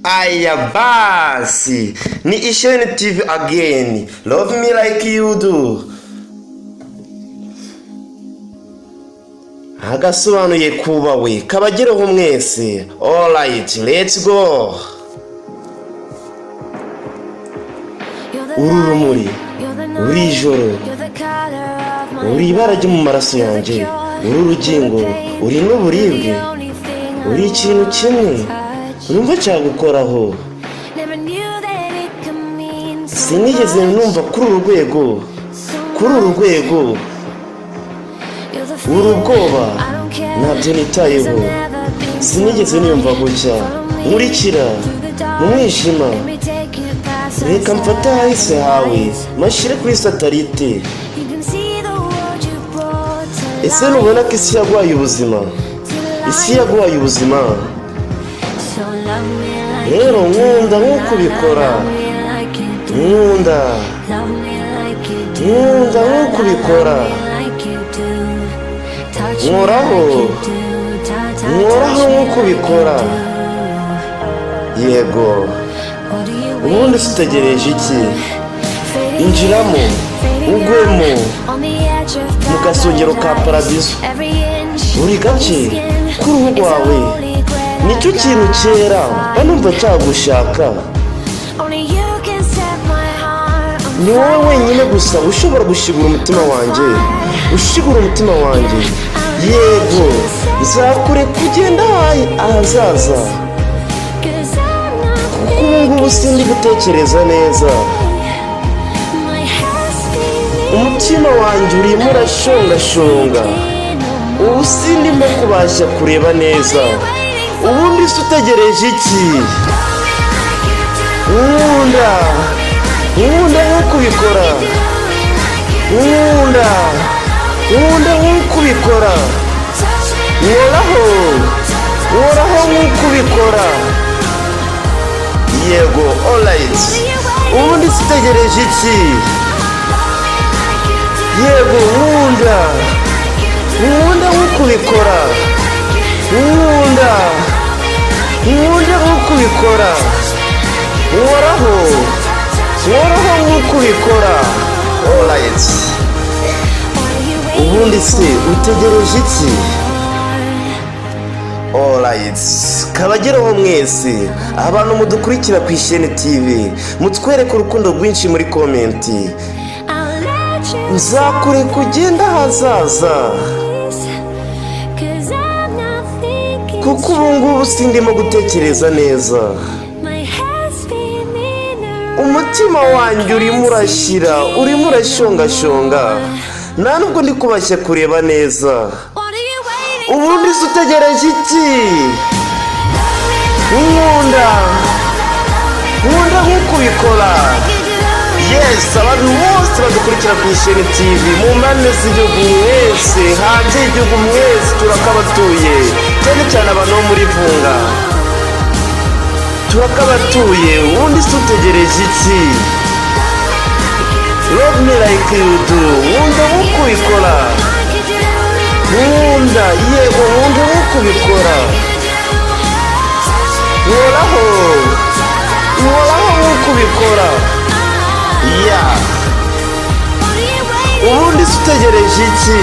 Aya basi ni Isheni TV again. Love me like you do. Agasobanuye kuba we kabagereho mwese. Alright, let's go. Urumuri, uri ijoro, uri ibara ryo mu maraso yanjye, uri urugingo, uri n'uburibwe, uri ikintu kimwe urumva cyagukoraho. Sinigeze numva kuri uru rwego uri ubwoba ntabyo nitayeho. Sinigeze niyumva gutya nkurikira mu mwijima. Reka mfate hahise hawe mashyire kuri satelite. Ese nubona ko isi yaguhaye ubuzima? Isi yaguhaye ubuzima. Rero nkunda nk'uko ubikora, nkunda nk'uko ubikora. Nkoraho nk'uko ubikora. Yego, ubundi usitegereje iki? Injiramo ugwemo mu gasongero ka paradiso. Buri gace k'uruhu rwawe nicyo kintu cyera banumva cyagushaka. Ni wowe wenyine gusa ushobora gushigura umutima wanjye. Yego, nzakure kugenda ahazaza, kuko ubungubu sindi gutekereza neza. Umutima wanjye urimo urashongashonga, ubu sindimo kubasha kureba neza. Ubundi se utegereje iki? Nkunda nk'uko ubikora. Nkunda nk'uko ubikora. Nkoraho nk'uko ubikora. Yego, alright. Ubundi se utegereje iki? Yego, nkunda nk'uko ubikora. Nkunda nk'uko ubikora. Nkoraho nk'uko ubikora. Alright. Ubundi se utegereje iki? Alright, kabagereho mwese abantu mudukurikira ku Isheni TV, mutwereke urukundo rwinshi muri komenti. Nzakure kugenda ahazaza, kuko ubungubu sindimo gutekereza neza. Umutima wanjye urimo urashira, urimo urashongashonga, nta nubwo ndi kubashya kureba neza. Ubundi se utegereje iki? Nkunda nk'uko ubikora. Yes, abantu bose badukurikira ku Isheni TV, mu mpande z'igihugu mwese, hanze y'igihugu mwese turakabatuye, cyane cyane abantu bo muri Vunga turakabatuye. Ubundi se utegereje iki? Love me like you do. Nkunda nk'uko ubikora. Nkunda, yego, nkunda nk'uko ubikora. Nkoraho nk'uko ubikora. Yeah. Ubundi se utegereje iki?